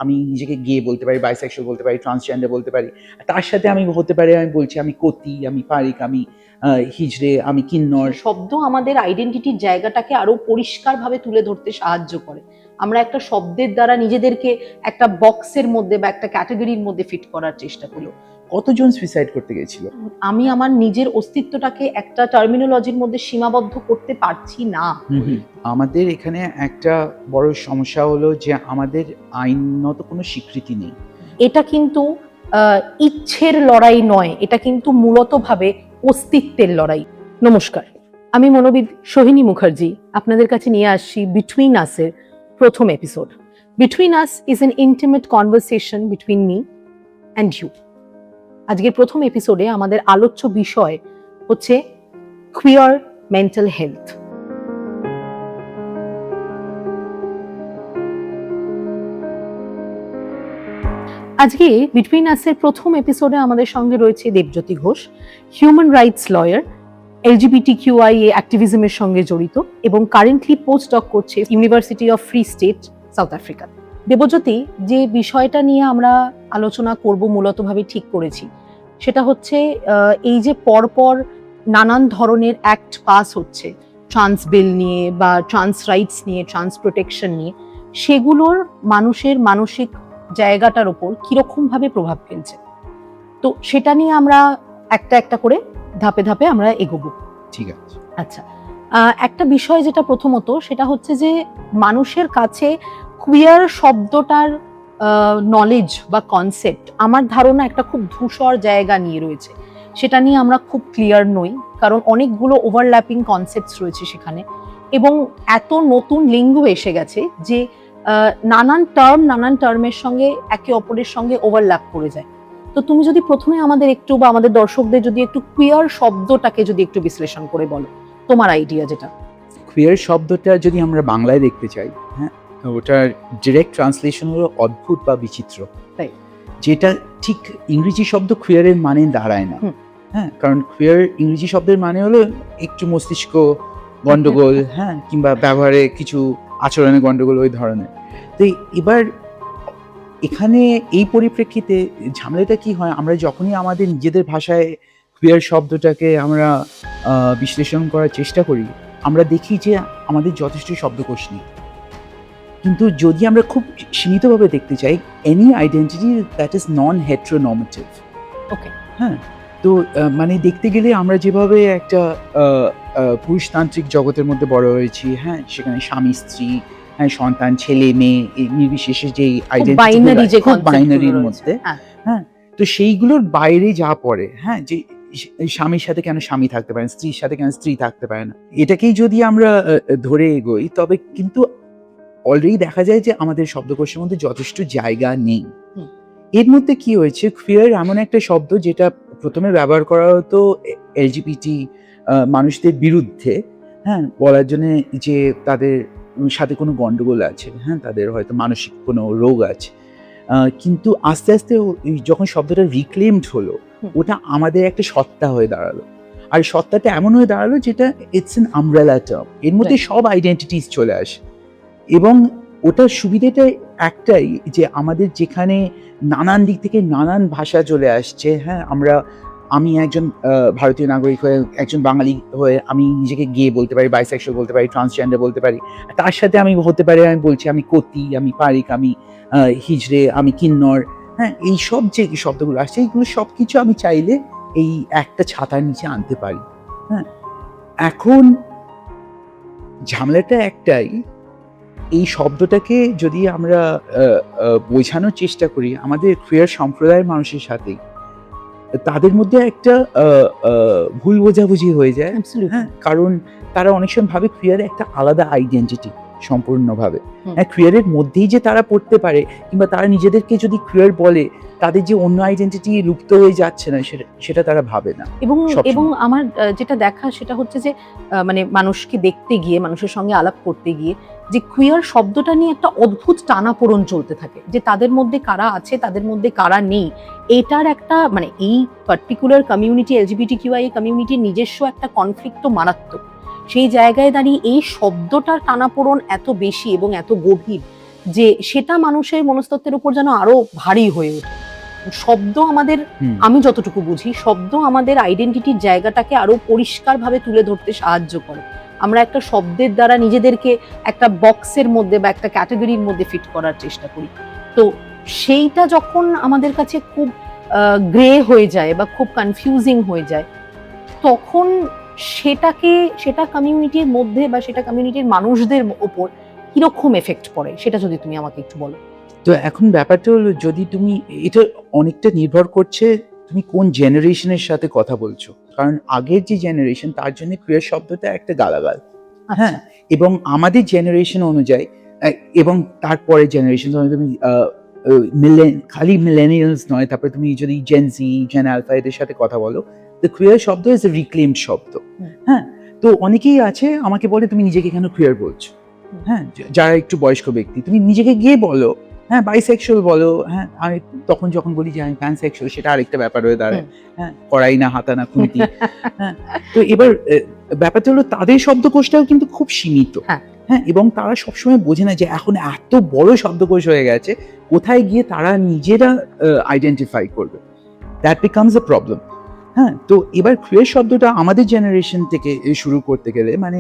আমি নিজেকে গে বলতে পারি, বাইসেক্সুয়াল বলতে পারি, ট্রান্সজেন্ডার বলতে পারি। তার সাথে আমি হতে পারে আমি বলছি আমি কতি, আমি পারিক, আমি হিজড়ে, আমি কিন্নর। শব্দ আমাদের আইডেন্টিটির জায়গাটাকে আরো পরিষ্কারভাবে তুলে ধরতে সাহায্য করে। আমরা একটা শব্দের দ্বারা নিজেদেরকে একটা বক্সের মধ্যে বা একটা ক্যাটাগরির মধ্যে ফিট করার চেষ্টা করি। কতজন সুইসাইড করতে গেছিল? আমি আমার নিজের অস্তিত্বটাকে একটা টার্মিনোলজির মধ্যে সীমাবদ্ধ করতে পারছি না। আমাদের এখানে একটা বড় সমস্যা হলো যে আমাদের আইনত কোনো স্বীকৃতি নেই। এটা কিন্তু ইচ্ছের লড়াই নয়, এটা কিন্তু মূলতভাবে অস্তিত্বের লড়াই। নমস্কার, আমি মনোবিদ সোহিনী মুখার্জি আপনাদের কাছে নিয়ে আসছি বিটুইন আস-এর প্রথম episode. Between us is an intimate conversation between me and you. আজকের প্রথম এপিসোডে আমাদের আলোচ্য বিষয় হচ্ছে কুইয়ার মেন্টাল হেলথ। আজকে বিটুইন আস-এর প্রথম এপিসোডে আমাদের সঙ্গে রয়েছে Debjyoti Ghosh, human rights lawyer, LGBTQIA অ্যাক্টিভিজমের সঙ্গে জড়িত এবং কারেন্টলি পোস্ট ডক করছে University of Free State, South Africa. Debjyoti, যে বিষয়টা নিয়ে আমরা আলোচনা করব মূলতভাবে ঠিক করেছি, সেটা হচ্ছে এই যে পরপর নানান ধরনের অ্যাক্ট পাস হচ্ছে ট্রান্স বিল নিয়ে বা ট্রান্স রাইটস নিয়ে, ট্রান্স প্রোটেকশন নিয়ে, সেগুলোর মানুষের মানসিক জায়গাটার উপর কিরকম ভাবে প্রভাব ফেলছে। তো সেটা নিয়ে আমরা একটা একটা করে ধাপে ধাপে আমরা এগোবো। ঠিক আছে। আচ্ছা, একটা বিষয় যেটা প্রথমত, সেটা হচ্ছে যে মানুষের কাছে কুইয়ার শব্দটার নলেজ বা কনসেপ্ট, আমার ধারণা একটা খুব ধূসর জায়গা নিয়ে রয়েছে। সেটা নিয়ে আমরা খুব ক্লিয়ার নই, কারণ অনেকগুলো ওভারল্যাপিং কনসেপ্টস রয়েছে সেখানে, এবং এত নতুন লিঙ্গ এসে গেছে যে নানান টার্মের সঙ্গে একে অপরের সঙ্গে ওভারল্যাপ করে যায়। তো তুমি যদি প্রথমে আমাদের একটু বা আমাদের দর্শকদের যদি একটু কুইয়ার শব্দটাকে যদি একটু বিশ্লেষণ করে বলো, তোমার আইডিয়া যেটা। কুইয়ার শব্দটা যদি আমরা বাংলায় দেখতে চাই, হ্যাঁ, ওটার ডিরেক্ট ট্রান্সলেশন হলো অদ্ভুত বা বিচিত্র, যেটা ঠিক ইংরেজি শব্দ কুইয়ারের মানে দাঁড়ায় না। হ্যাঁ, কারণ কুইয়ার ইংরেজি শব্দের মানে হলো একটু মস্তিষ্ক গন্ডগোল, হ্যাঁ, কিংবা ব্যবহারে কিছু আচরণে গন্ডগোল, ওই ধরনের। তো এবার এখানে এই পরিপ্রেক্ষিতে ঝামেলাটা কি হয়, আমরা যখনই আমাদের নিজেদের ভাষায় কুইয়ার শব্দটাকে আমরা বিশ্লেষণ করার চেষ্টা করি, আমরা দেখি যে আমাদের যথেষ্ট শব্দকোষ নেই। কিন্তু যদি আমরা খুব সীমিতভাবে দেখতে চাই, এনি আইডেন্টিটি দ্যাট ইজ নন হেটেরোনর্মেটিভ। ওকে, হ্যাঁ, তো মানে দেখতে গেলে আমরা যেভাবে একটা পুরুষতান্ত্রিক জগতের মধ্যে বড় হয়েছি, হ্যাঁ, সেখানে স্বামী স্ত্রী, হ্যাঁ, সন্তান, ছেলে মেয়ে নির্বিশেষে যে আইডেন্টিটি বাইনারির মধ্যে, হ্যাঁ, তো সেইগুলোর বাইরে যা পড়ে, হ্যাঁ, যে স্বামীর সাথে কেন স্বামী থাকতে পারে না, স্ত্রীর সাথে কেন স্ত্রী থাকতে পারে না, এটাকেই যদি আমরা ধরে এগোই, তবে কিন্তু অলরেডি দেখা যায় যে আমাদের শব্দকোষের মধ্যে যথেষ্ট জায়গা নেই। এর মধ্যে কি হয়েছে, কুইয়ার এমন একটা শব্দ যেটা প্রথমে ব্যবহার করা হতো LGBT মানুষদের বিরুদ্ধে, হ্যাঁ, বলার জন্য যে তাদের সাথে কোনো গন্ডগোল আছে, হ্যাঁ, তাদের হয়তো মানসিক কোনো রোগ আছে। কিন্তু আস্তে আস্তে যখন শব্দটা রিক্লেমড হলো, ওটা আমাদের একটা সত্তা হয়ে দাঁড়ালো। আর সত্তাটা এমন হয়ে দাঁড়ালো যেটা ইটস অ্যান আমব্রেলা টার্ম, এর মধ্যে সব আইডেন্টিটিস চলে আসে। এবং ওটার সুবিধাটা একটাই যে আমাদের যেখানে নানান দিক থেকে নানান ভাষা চলে আসছে, হ্যাঁ, আমি একজন ভারতীয় নাগরিক হয়ে, একজন বাঙালি হয়ে আমি নিজেকে গে বলতে পারি, বাইসেক্সুয়াল বলতে পারি, ট্রান্সজেন্ডার বলতে পারি। তার সাথে আমি হতে পারে আমি বলছি আমি কতি, আমি পারিক, আমি হিজড়ে, আমি কিন্নর, হ্যাঁ, এই সব যে শব্দগুলো আসছে, এইগুলো সব কিছু আমি চাইলে এই একটা ছাতার নিচে আনতে পারি। হ্যাঁ, এখন ঝামেলাটা একটাই, এই শব্দটাকে যদি আমরা বোঝানোর চেষ্টা করি আমাদের কুইয়ার সম্প্রদায়ের মানুষের সাথে, তাদের মধ্যে একটা ভুল বোঝাবুঝি হয়ে যায়। হ্যাঁ, কারণ তারা অনেক সময় ভাবে কুইয়ার একটা আলাদা আইডেন্টিটি সম্পূর্ণভাবে, হ্যাঁ, কুইয়ারের মধ্যেই যে তারা পড়তে পারে, কিংবা তারা নিজেদেরকে যদি কুইয়ার বলে তাদের যে অন্য আইডেন্টিটি লুপ্ত হয়ে যাচ্ছে না, সেটা তারা ভাবে না। এবং আমার যেটা দেখা সেটা হচ্ছে যে মানে মানুষকে দেখতে গিয়ে, মানুষের সঙ্গে আলাপ করতে গিয়ে, যে কুইয়ার শব্দটা নিয়ে একটা অদ্ভুত টানাপোড়েন চলতে থাকে, যে তাদের মধ্যে কারা আছে, তাদের মধ্যে কারা নেই। এটার একটা মানে এই পার্টিকুলার কমিউনিটি, LGBTQIA কমিউনিটির নিজস্ব একটা কনফ্লিক্ট মারাত্মক। সেই জায়গায় দাঁড়িয়ে এই শব্দটার টানাপোড়েন এত বেশি এবং এত গভীর যে সেটা মানুষের মনস্তত্ত্বের উপর যেন আরো ভারী হয়ে ওঠে। শব্দ আমাদের, আমি যতটুকু বুঝি, শব্দ আমাদের আইডেন্টিটির জায়গাটাকে আরো পরিষ্কারভাবে তুলে ধরতে সাহায্য করে। আমরা একটা শব্দের দ্বারা নিজেদেরকে একটা বক্সের মধ্যে বা একটা ক্যাটাগরির মধ্যে ফিট করার চেষ্টা করি। তো সেইটা যখন আমাদের কাছে খুব গ্রে হয়ে যায় বা খুব কনফিউজিং হয়ে যায়, তখন সেটা কমিউনিটির মধ্যে বা সেটা কমিউনিটির মানুষদের ওপর কিরকম এফেক্ট পড়ে, সেটা যদি তুমি আমাকে একটু বলো। তো এখন ব্যাপারটা হলো, যদি তুমি, এটা অনেকটা নির্ভর করছে তুমি কোন জেনারেশনের সাথে কথা বলছো। কারণ আগের যে জেনারেশন, তার জন্য কুয়ার শব্দটা একটা গালাগাল, হ্যাঁ, এবং আমাদের জেনারেশন অনুযায়ী এবং তারপরে জেনারেশন, তুমি খালি মিলেনিয়ালস নয়, তারপরে তুমি যদি জেন জি, জেন আলফা এদের সাথে কথা বলো, দ্য কুয়ার শব্দ ইজ এ রিক্লেমড শব্দ। হ্যাঁ, তো অনেকেই আছে আমাকে বলে তুমি নিজেকে কেন কুয়ার বলছো, হ্যাঁ, যারা একটু বয়স্ক ব্যক্তি, তুমি নিজেকে গিয়ে বলো, হ্যাঁ, বাইসেক্সুয়াল বলো। হ্যাঁ, আমি তখন যখন বলি যে আমি প্যানসেক্সুয়াল, সেটা আরেকটা ব্যাপার হয়ে দাঁড়ায়, হ্যাঁ, কড়াই না হাতা না খুঁতি। হ্যাঁ, তো এবার ব্যাপারটা হলো তাদের শব্দকোষটাও কিন্তু খুব সীমিত, হ্যাঁ, এবং তারা সবসময় বোঝে না যে এখন এত বড় শব্দকোষ হয়ে গেছে, কোথায় গিয়ে তারা নিজেরা আইডেন্টিফাই করবে। That becomes a problem. হ্যাঁ, তো এবার কুয়ার শব্দটা আমাদের জেনারেশন থেকে শুরু করতে গেলে, মানে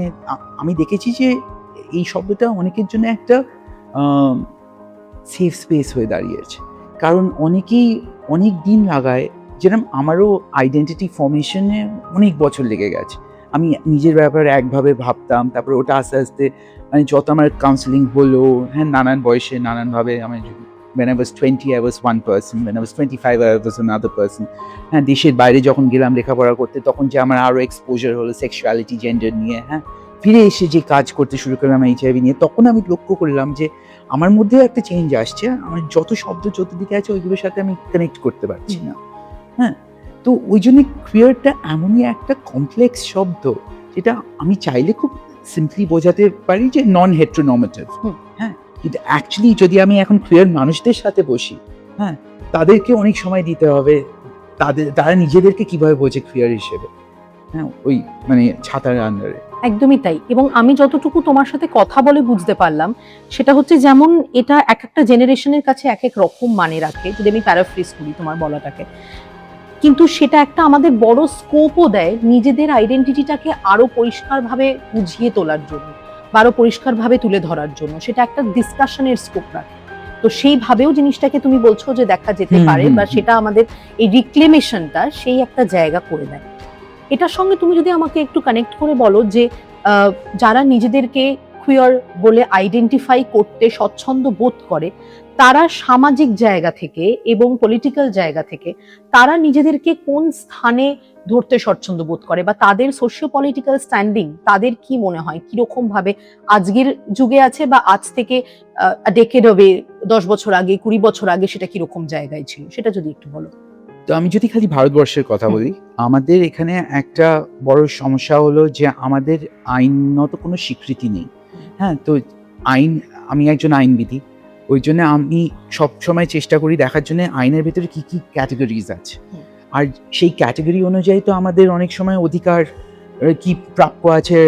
আমি দেখেছি যে এই শব্দটা অনেকের জন্য একটা সেফ স্পেস হয়ে দাঁড়িয়েছে। কারণ অনেকেই অনেক দিন লাগায়, যেরকম আমারও আইডেন্টিটি ফর্মেশনে অনেক বছর লেগে গেছে। আমি নিজের ব্যাপারে একভাবে ভাবতাম, তারপরে ওটা আস্তে আস্তে, মানে যত আমার কাউন্সেলিং হলো, হ্যাঁ, নানান বয়সে নানানভাবে, আমি when I was 20 I was one person, when I was 25 I was another person। হ্যাঁ, দেশের বাইরে যখন গেলাম লেখাপড়া করতে, তখন যে আমার আরও এক্সপোজার হলো সেক্সুয়ালিটি, জেন্ডার নিয়ে। হ্যাঁ, ফিরে এসে যে কাজ করতে শুরু করলাম এইচআইভি নিয়ে, তখন আমি লক্ষ্য করলাম যে আমার মধ্যেও একটা চেঞ্জ আসছে। আমার যত শব্দ চতুর্দিকে আছে, ওইগুলোর সাথে আমি কানেক্ট করতে পারছি না। হ্যাঁ, তো ওই জন্য কুয়ারটা এমনই একটা কমপ্লেক্স শব্দ, যেটা আমি চাইলে খুব সিম্পলি বোঝাতে পারি যে নন হেটেরোনর্মেটিভ। হ্যাঁ, কিন্তু অ্যাকচুয়ালি যদি আমি এখন কুয়ার মানুষদের সাথে বসি, হ্যাঁ, তাদেরকে অনেক সময় দিতে হবে তারা নিজেদেরকে কিভাবে বোঝে কুয়ার হিসেবে। হ্যাঁ, ওই মানে ছাতার আন্ডারে। একদমই তাই। এবং আমি যতটুকু তোমার সাথে কথা বলে বুঝতে পারলাম, সেটা হচ্ছে যেমন এটা এক একটা জেনারেশনের কাছে এক এক রকম মানে রাখে, যদি আমি প্যারাফ্রেজ করি তোমার বলাটাকে, কিন্তু সেটা একটা আমাদের বড় স্কোপও দেয় নিজেদের আইডেন্টিটিটাকে আরো পরিষ্কারভাবে বুঝিয়ে তোলার জন্য বা আরো পরিষ্কারভাবে তুলে ধরার জন্য। সেটা একটা ডিসকাশনের স্কোপ রাখে। তো সেইভাবেও জিনিসটাকে তুমি বলছো যে দেখা যেতে পারে, বা সেটা আমাদের এই রিক্লেমেশনটা সেই একটা জায়গা করে দেয়। এটার সঙ্গে তুমি যদি আমাকে একটু কানেক্ট করে বলো যে যারা নিজেদেরকে কুয়ার বলে আইডেন্টিফাই করতে স্বচ্ছন্দ বোধ করে, তারা সামাজিক জায়গা থেকে এবং পলিটিক্যাল জায়গা থেকে তারা নিজেদেরকে কোন স্থানে ধরতে স্বচ্ছন্দ বোধ করে, বা তাদের সোশিও পলিটিক্যাল স্ট্যান্ডিং তাদের কি মনে হয়, কিরকম ভাবে আজকের যুগে আছে, বা আজ থেকে ডেকেড হবে 10 বছর আগে, 20 বছর আগে সেটা কিরকম জায়গায় ছিল, সেটা যদি একটু বলো। তো আমি যদি খালি ভারতবর্ষের কথা বলি, আমাদের এখানে একটা বড় সমস্যা হলো যে আমাদের আইনত কোনো স্বীকৃতি নেই। হ্যাঁ, তো আমি একজন আইনবিদ, ওই জন্য আমি সবসময় চেষ্টা করি দেখার জন্য আইনের ভেতরে কি কি ক্যাটাগরিজ আছে, আর সেই ক্যাটাগরি অনুযায়ী তো আমাদের অনেক সময় অধিকার কি প্রাপ্য আছে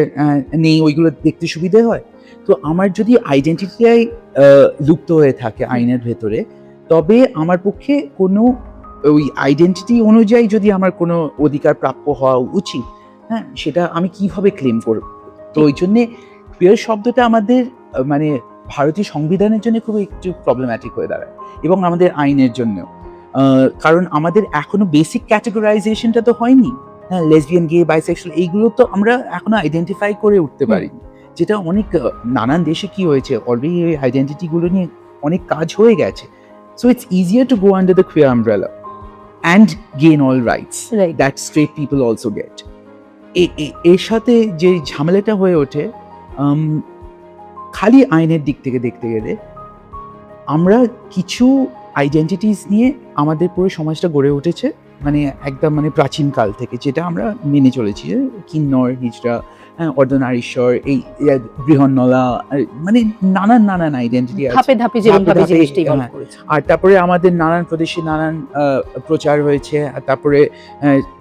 নেই, ওইগুলো দেখতে সুবিধে হয়। তো আমার যদি আইডেন্টিটিটাই লুপ্ত হয়ে থাকে আইনের ভেতরে, তবে আমার পক্ষে কোনো ওই আইডেন্টিটি অনুযায়ী যদি আমার কোনো অধিকার প্রাপ্য হওয়া উচিত, হ্যাঁ, সেটা আমি কিভাবে ক্লেম করব। তো ওই জন্যে কুয়ার শব্দটা আমাদের মানে ভারতীয় সংবিধানের জন্য খুব একটু প্রবলেম্যাটিক হয়ে দাঁড়ায়, এবং আমাদের আইনের জন্য। কারণ আমাদের এখনো বেসিক ক্যাটেগরাইজেশনটা তো হয়নি। হ্যাঁ, লেসবিয়ান, গে, বাইসেক্সুয়াল, এইগুলো তো আমরা এখনো আইডেন্টিফাই করে উঠতে পারিনি, যেটা অনেক নানান দেশে কি হয়েছে, অলরেডি এই আইডেন্টিটিগুলো নিয়ে অনেক কাজ হয়ে গেছে। So it's easier to go under the queer umbrella and gain all rights that straight people also get. এর সাথে যে ঝামেলাটা হয়ে ওঠে, খালি আইনের দিক থেকে দেখতে গেলে আমরা কিছু আইডেন্টিটিস নিয়ে আমাদের পুরো সমাজটা গড়ে উঠেছে, মানে একদম মানে প্রাচীনকাল থেকে যেটা আমরা মেনে চলেছি, কিন্নর, হিজড়া, অর্ধনারীশ্বর, এই বৃহন্নলা, মানে নানান আইডেন্টিটি আছে। ধাপে ধাপে যেরকমভাবে ধাপে, জিনিসটা ইভলভ হ্যাঁ। করেছে। আর তারপরে আমাদের নানান প্রদেশে নানান প্রচার হয়েছে, আর তারপরে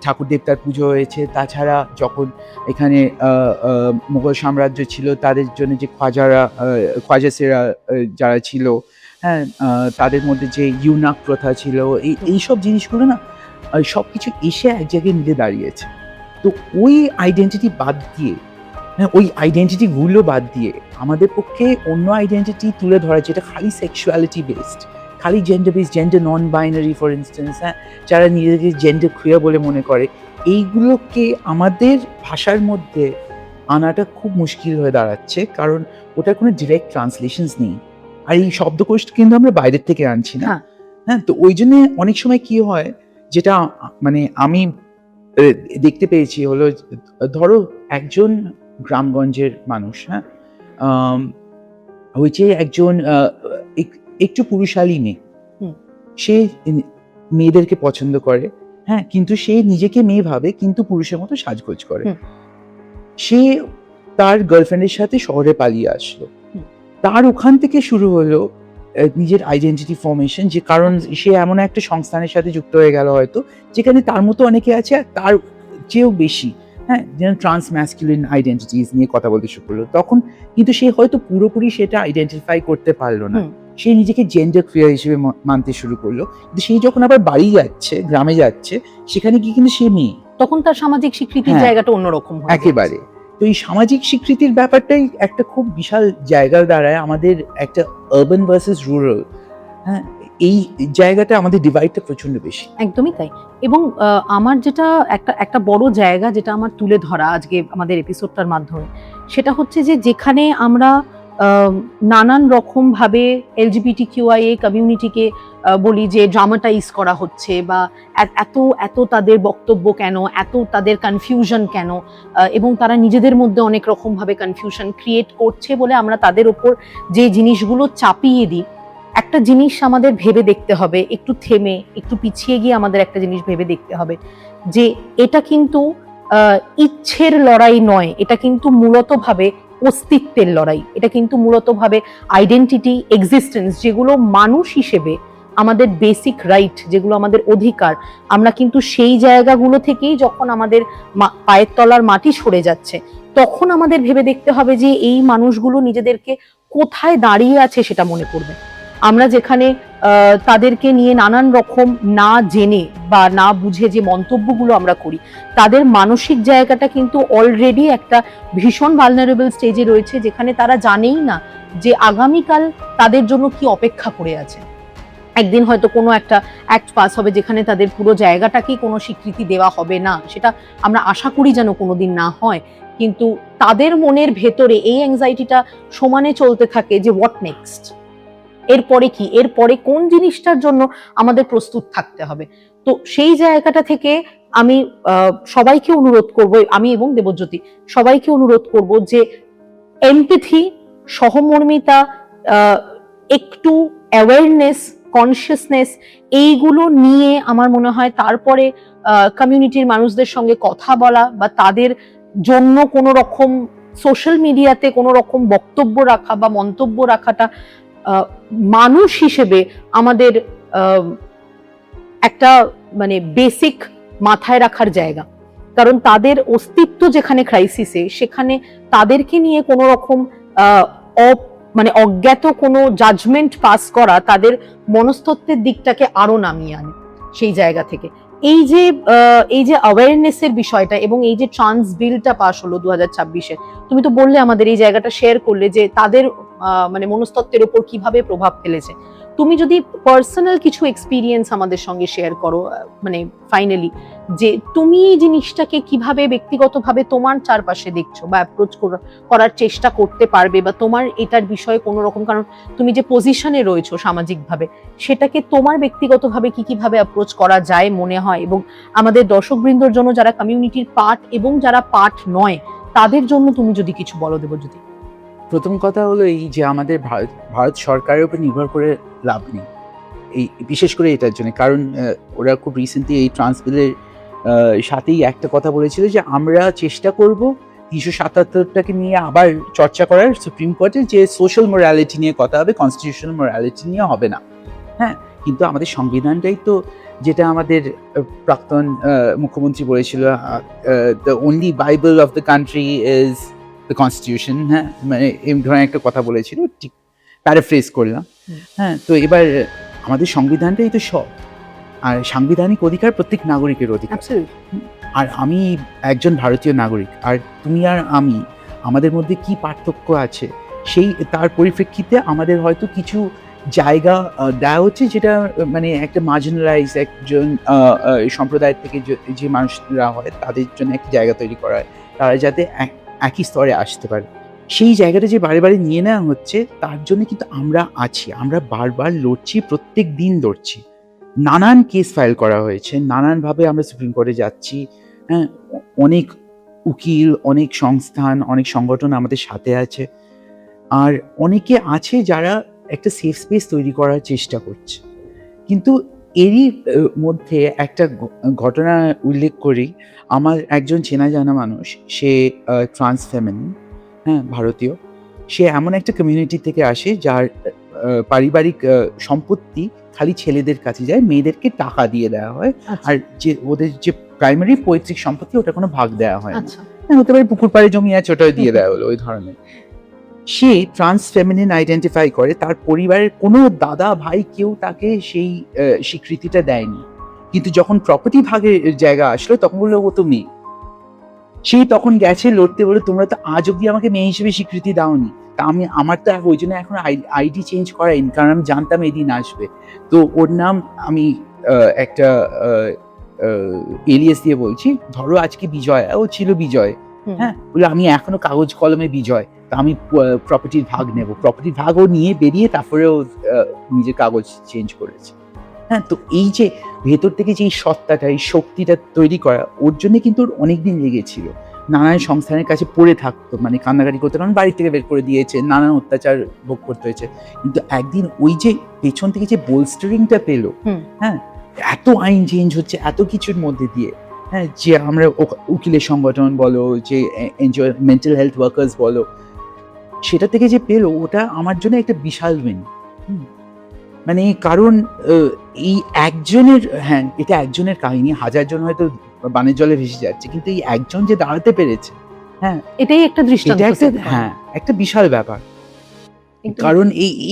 ঠাকুর দেবতার পুজো হয়েছে। তাছাড়া যখন এখানে মুঘল সাম্রাজ্য ছিল, তাদের জন্য যে খোয়াজাসেরা যারা ছিল, হ্যাঁ, তাদের মধ্যে যে ইউনাক প্রথা ছিল, এইসব জিনিসগুলো না সব কিছু এসে এক জায়গায় মিলে দাঁড়িয়েছে। তো ওই আইডেন্টিটি বাদ দিয়ে, হ্যাঁ, ওই আইডেন্টিটিগুলো বাদ দিয়ে আমাদের পক্ষে অন্য আইডেন্টিটি তুলে ধরা, যেটা খালি সেক্সুয়ালিটি বেসড, খালি gender based, gender non binary for instance, হ্যাঁ, যারা নিজেদেরকে জেন্ডার কুয়ার বলে মনে করে, এইগুলোকে আমাদের ভাষার মধ্যে আনাটা খুব মুশকিল হয়ে দাঁড়াচ্ছে, কারণ ওটার কোনো ডিরেক্ট ট্রান্সলেশনস নেই। আর এই শব্দকোষ কিন্তু আমরা বাইরের থেকে আনছি না, হ্যাঁ। তো ওই জন্য অনেক সময় কি হয়, যেটা মানে আমি দেখতে পেয়েছি হলো, ধরো একজন গ্রামগঞ্জের মানুষ, হ্যাঁ, হয়েছে একজন একটু পুরুষালী মেয়ে, সে মেয়েদেরকে পছন্দ করে, হ্যাঁ, কিন্তু সে নিজেকে মেয়ে ভাবে, কিন্তু পুরুষের মতো সাজগোজ করে। সে তার গার্লফ্রেন্ডের সাথে শহরে পালিয়ে আসলো, তার ওখান থেকে শুরু হলো নিজের আইডেন্টিটি ফর্মেশন, যে কারণ সে এমন একটা সংস্থানের সাথে যুক্ত হয়ে গেল হয়তো, যেখানে তার মতো অনেকে আছে, আর তার চেয়েও বেশি, হ্যাঁ, যেন ট্রান্স ম্যাসকুলিন আইডেন্টিটিস নিয়ে কথা বলতে শুরু করলো। তখন কিন্তু সে হয়তো পুরোপুরি সেটা আইডেন্টিফাই করতে পারলো না, সে নিজেকে জেন্ডার কুয়ার হিসেবে মানতে শুরু করলো। কিন্তু সে যখন আবার বাড়ি যাচ্ছে, গ্রামে যাচ্ছে, সেখানে গিয়ে কিন্তু সে মেয়ে, তখন তার সামাজিক স্বীকৃতির জায়গাটা অন্যরকম হয় একেবারে। তো এই সামাজিক স্বীকৃতির ব্যাপারটাই একটা খুব বিশাল জায়গা দাঁড়ায় আমাদের, একটা আরবান ভার্সেস রুরাল, হ্যাঁ, এই জায়গাটা আমাদের ডিভাইডটা প্রচন্ড বেশি। একদমই তাই। এবং আমার যেটা একটা বড় জায়গা যেটা আমার তুলে ধরা আজকে আমাদের এপিসোডটার মাধ্যমে, সেটা হচ্ছে যে যেখানে আমরা নানান রকম ভাবে LGBTQIA কমিউনিটিকে বলি যে ড্রামাটাইজ করা হচ্ছে, বা এত তাদের বক্তব্য কেন, এত তাদের কনফিউশন কেন, এবং তারা নিজেদের মধ্যে অনেক রকম ভাবে কনফিউশন ক্রিয়েট করছে বলে আমরা তাদের ওপর যে জিনিসগুলো চাপিয়ে দিই। একটা জিনিস আমাদের ভেবে দেখতে হবে, একটু থেমে একটু পিছিয়ে গিয়ে আমাদের একটা জিনিস ভেবে দেখতে হবে যে এটা কিন্তু ইচ্ছের লড়াই নয়, এটা কিন্তু মূলত ভাবে অস্তিত্বের লড়াই, এটা কিন্তু মূলত ভাবে আইডেন্টিটি, এক্সিস্টেন্স, যেগুলো মানুষ হিসেবে আমাদের বেসিক রাইট, যেগুলো আমাদের অধিকার, আমরা কিন্তু সেই জায়গাগুলো থেকেই যখন আমাদের পায়ের তলার মাটি সরে যাচ্ছে, তখন আমাদের ভেবে দেখতে হবে যে এই মানুষগুলো নিজেদেরকে কোথায় দাঁড়িয়ে আছে সেটা মনে করবে। আমরা যেখানে তাদেরকে নিয়ে নানান রকম না জেনে বা না বুঝে যে মন্তব্যগুলো আমরা করি, তাদের মানসিক জায়গাটা কিন্তু অলরেডি একটা ভীষণ ভালনারেবল স্টেজে রয়েছে, যেখানে তারা জানেই না যে আগামীকাল তাদের জন্য কি অপেক্ষা করে আছে। একদিন হয়তো কোনো একটা অ্যাক্ট পাস হবে যেখানে তাদের পুরো জায়গাটাকেই কোনো স্বীকৃতি দেওয়া হবে না, সেটা আমরা আশা করি যেন কোনোদিন না হয়। কিন্তু তাদের মনের ভেতরে এই অ্যাংজাইটিটা সমানে চলতে থাকে যে হোয়াট নেক্সট, এরপরে কি, এরপরে কোন জিনিসটার জন্য আমাদের প্রস্তুত থাকতে হবে। তো সেই জায়গাটা থেকে আমি সবাইকে অনুরোধ করব, আমি এবং দেবজ্যোতি সবাইকে অনুরোধ করব যে এমপ্যাথি, সহমর্মিতা, একটু অ্যাওয়ারনেস, কনসিয়াসনেস, এইগুলো নিয়ে আমার মনে হয় তারপরে কমিউনিটির মানুষদের সঙ্গে কথা বলা, বা তাদের জন্য কোনো রকম সোশ্যাল মিডিয়াতে কোনো রকম বক্তব্য রাখা বা মন্তব্য রাখাটা মানুষ হিসেবে আমাদের একটা মানে বেসিক মাথায় রাখার জায়গা। কারণ তাদের অস্তিত্ব যেখানে ক্রাইসিসে, সেখানে তাদেরকে নিয়ে কোনো রকম মানে অজ্ঞাত কোনো জাজমেন্ট পাস করা তাদের মনস্তত্ত্বের দিকটাকে আরো নামিয়ে আনে সেই জায়গা থেকে। এই যে অ্যাওয়ারনেসের বিষয়টা, এবং এই যে ট্রান্স বিলটা পাস হলো 2026-এ, তুমি তো বললে আমাদের এই জায়গাটা শেয়ার করলে যে তাদের মানে মনস্তত্ত্বের উপর কিভাবে প্রভাব ফেলেছে। তুমি যদি পার্সোনাল কিছু এক্সপিরিয়েন্স আমাদের সঙ্গে শেয়ার করো, মানে ফাইনালি, যে তুমি এই জিনিসটাকে কিভাবে ব্যক্তিগতভাবে তোমার চারপাশে দেখছো বা অ্যাপ্রোচ করার চেষ্টা করতে পারবে, বা তোমার এটার বিষয়ে কোনো রকম, কারণ তুমি যে পজিশনে রয়েছো সামাজিকভাবে, সেটাকে তোমার ব্যক্তিগতভাবে কিভাবে অ্যাপ্রোচ করা যায় মনে হয়, এবং আমাদের দর্শকবৃন্দর জন্য যারা কমিউনিটির পার্ট এবং যারা পার্ট নয় তাদের জন্য তুমি যদি কিছু বলো দেবজ্যোতি। প্রথম কথা হলো এই যে আমাদের ভারত সরকারের উপর নির্ভর করে লাভ নেই, এই বিশেষ করে এটার জন্য, কারণ ওরা খুব রিসেন্টলি এই ট্রান্স বিলের সাথেই একটা কথা বলেছিল যে আমরা চেষ্টা করব 377টাকে নিয়ে আবার চর্চা করার সুপ্রিম কোর্টে, যে সোশ্যাল মোরালিটি নিয়ে কথা হবে, কনস্টিটিউশনাল মোরালিটি নিয়ে হবে না। হ্যাঁ, কিন্তু আমাদের সংবিধানটাই তো, যেটা আমাদের প্রাক্তন মুখ্যমন্ত্রী বলেছিল, the only Bible of the country is the constitution. হ্যাঁ, মানে এই ধরনের একটা কথা বলেছিল, ঠিক প্যারাফ্রেজ করলাম। হ্যাঁ, তো এবার আমাদের সংবিধানটাই তো সব, আর সাংবিধানিক অধিকার প্রত্যেক নাগরিকের অধিকার। আর আমি একজন ভারতীয় নাগরিক, আর তুমি আর আমি, আমাদের মধ্যে কি পার্থক্য আছে, সেই তার পরিপ্রেক্ষিতে আমাদের হয়তো কিছু জায়গা দেওয়া হচ্ছে, যেটা মানে একটা মার্জিনালাইজ একজন সম্প্রদায়ের থেকে যে মানুষরা হয় তাদের জন্য একটা জায়গা তৈরি করা হয়, তারা যাতে একই স্তরে আসতে পারে। সেই জায়গাটা যে বারে বারে নিয়ে নেওয়া হচ্ছে, তার জন্য কিন্তু আমরা আছি, আমরা বারবার লড়ছি, প্রত্যেক দিন লড়ছি। নানান কেস ফাইল করা হয়েছে, নানানভাবে আমরা সুপ্রিম কোর্টে যাচ্ছি। হ্যাঁ, অনেক উকিল, অনেক সংস্থান, অনেক সংগঠন আমাদের সাথে আছে, আর অনেকে আছে যারা একটা সেফ স্পেস তৈরি করার চেষ্টা করছে। কিন্তু এরই মধ্যে একটা ঘটনা উল্লেখ করি। আমার একজন চেনা জানা মানুষ, সে ট্রান্স ফেমিনিন, হ্যাঁ, ভারতীয়। সে এমন একটা কমিউনিটি থেকে আসে যার পারিবারিক সম্পত্তি খালি ছেলেদের কাছে যায়, মেয়েদেরকে টাকা দিয়ে দেওয়া হয়, আর যে ওদের যে প্রাইমারি পৈতৃক সম্পত্তি ওটা কোনো ভাগ দেওয়া হয় না। হতে পারে পুকুর পাড়ে জমি আছে, ওটাও দিয়ে দেওয়া হলো, ওই ধরনের। সে ট্রান্স ফেমিনিন আইডেন্টিফাই করে, তার পরিবারের কোনো দাদা ভাই কেউ তাকে সেই স্বীকৃতিটা দেয়নি, কিন্তু যখন প্রপার্টি ভাগের জায়গা আসলো তখন বললো ও তো মেয়ে। সেই তখন গেছে লড়তে, বলে তোমরা তো আজ অব্দি আমাকে মেয়ে হিসেবে স্বীকৃতি দাওনি। তা আমার তো ওই জন্য এখন আইডি চেঞ্জ করাইনি, কারণ আমি জানতাম এদিন আসবে। তো ওর নাম আমি একটা এলিয়াস দিয়ে বলছি, ধরো আজকে বিজয়, ও ছিল বিজয়। হ্যাঁ, বলে আমি এখনো কাগজ কলমে বিজয়, তা আমি প্রপার্টির ভাগ নেব। প্রপার্টির ভাগ ও নিয়ে বেরিয়ে তারপরে ও নিজের কাগজ চেঞ্জ করেছে। হ্যাঁ, তো এই যে ভেতর থেকে যে সত্তাটা, এই শক্তিটা তৈরি করা, ওর জন্য কিন্তু ওর অনেকদিন লেগেছিল। নানান সংস্থানের কাছে পড়ে থাকতো, মানে কান্নাকাটি করতে, কারণ বাড়ি থেকে বের করে দিয়েছে, নানান অত্যাচার ভোগ করতে হয়েছে। কিন্তু একদিন ওই যে পেছন থেকে যে বোলস্টারিংটা পেলো, হ্যাঁ, এত আইন চেঞ্জ হচ্ছে এত কিছুর মধ্যে দিয়ে, হ্যাঁ, যে আমরা উকিলের সংগঠন বলো, যে মেন্টাল হেলথ ওয়ার্কার্স বলো, সেটা থেকে যে পেলো, ওটা আমার জন্য একটা বিশাল উইন। মানে কারণ এই একজনের, হ্যাঁ, এটা একজনের কাহিনী, হাজারজন হয়তো বানের জলে ভেসে যাচ্ছে, কিন্তু এই একজন যে দাঁড়াতে পেরেছে, হ্যাঁ, এটাই একটা দৃষ্টান্ত, হ্যাঁ, একটা বিশাল ব্যাপার। কারণ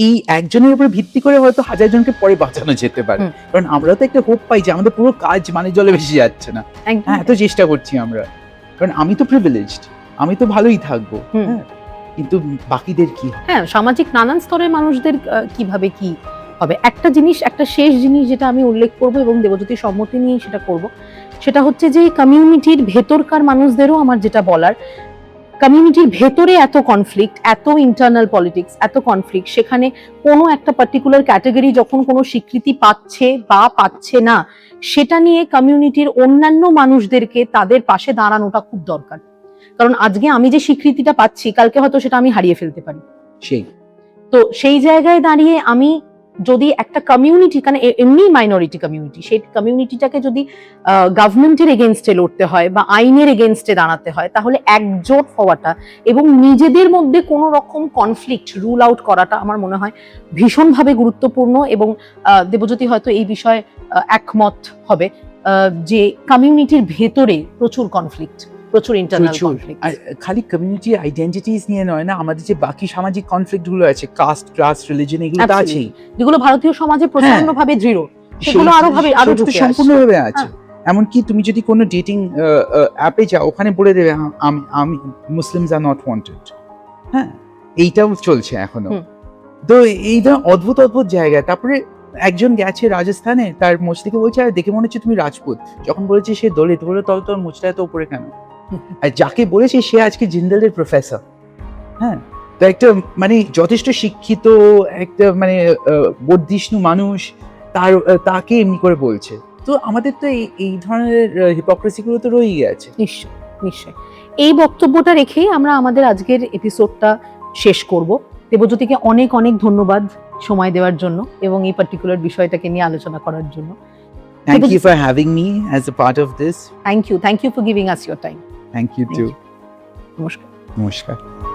এই একজনের উপর ভিত্তি করে হয়তো হাজারজনকে পরে বাঁচানো যেতে পারে, কারণ আমরা তো একটা হোপ পাই যে আমাদের পুরো কাজ বানের জলে ভেসে যাচ্ছে না। হ্যাঁ, এত চেষ্টা করছি আমরা, কারণ আমি তো প্রিভিলেজড, আমি তো ভালোই থাকবো, হ্যাঁ, কিন্তু বাকিদের কি? হ্যাঁ, সামাজিক নানান স্তরের মানুষদের কিভাবে কি হবে। একটা জিনিস, একটা শেষ জিনিস যেটা আমি উল্লেখ করব এবং দেবজ্যোতির সম্মতি নিয়ে সেটা করব, সেটা হচ্ছে যে কমিউনিটির ভেতরকার মানুষদেরও আমার যেটা বলার, কমিউনিটির ভেতরে এত কনফ্লিক্ট, এত ইন্টারনাল পলিটিক্স, এত কনফ্লিক্ট, সেখানে কোনো একটা পার্টিকুলার ক্যাটাগরি যখন কোনো স্বীকৃতি পাচ্ছে বা পাচ্ছে না, সেটা নিয়ে কমিউনিটির অন্যান্য মানুষদেরকে তাদের পাশে দাঁড়ানোটা খুব দরকার। কারণ আজকে আমি যে স্বীকৃতিটা পাচ্ছি, কালকে হয়তো সেটা আমি হারিয়ে ফেলতে পারি। তো সেই জায়গায় দাঁড়িয়ে আমি যদি একটা কমিউনিটি, কারণ এমনি মাইনরিটি কমিউনিটি, সেই কমিউনিটিটাকে যদি গভর্নমেন্টের এগেনস্টে লড়তে হয় বা আইনের এগেনস্টে দাঁড়াতে হয়, তাহলে একজোট হওয়াটা এবং নিজেদের মধ্যে কোনো রকম কনফ্লিক্ট রুল আউট করাটা আমার মনে হয় ভীষণভাবে গুরুত্বপূর্ণ। এবং দেবজ্যোতি হয়তো এই বিষয়ে একমত হবে যে কমিউনিটির ভেতরে প্রচুর কনফ্লিক্ট, প্রচুর ইন্টারনাল কনফ্লিক্ট। আর খালি কমিউনিটি আইডেন্টিটিস নিয়ে নয় না, আমাদের যে বাকি সামাজিক কনফ্লিক্ট গুলো আছে, কাস্ট, ক্লাস, রিলিজিয়ন, এগুলো তো আছেই, যেগুলো ভারতীয় সমাজে প্রচন্ডভাবে দৃঢ়, সেগুলো আরো সম্পূর্ণভাবে আছে। এমনকি তুমি যদি কোনো ডেটিং অ্যাপে যাও, ওখানে বলে দেবে আমি মুসলিমস আর নট ওয়ান্টেড। হ্যাঁ, এইটাও চলছে এখনো। তো এই ধরনের অদ্ভুত অদ্ভুত জায়গা। তারপরে একজন গেছে রাজস্থানে, তার মোচ থেকে বলছে, আর দেখে মনে হচ্ছে তুমি রাজপুত। যখন বলেছে সে দলিত, বলে তবে তোর মোচটা এত উপরে কেন? আর যাকে বলেছে সে আজকে জিন্দালের প্রফেসর। হ্যাঁ, তো একটা মানে যথেষ্ট শিক্ষিত একটা মানে বর্ধিষ্ণু মানুষ, তাকে এমনি করে বলছে। তো আমাদের তো এই ধরনের হিপোক্রেসি গুলো তো রয়েই গেছে। নিশ্চয়। এই বক্তব্যটা রেখেই আমরা আমাদের আজকের এপিসোডটা শেষ করব। দেবজ্যোতিকে অনেক অনেক ধন্যবাদ সময় দেওয়ার জন্য এবং এই পার্টিকুলার বিষয়টাকে নিয়ে আলোচনা করার জন্য। Thank you for having me as a part of this. Thank you for giving us your time. Thank you too. নমস্কার। Namaskar.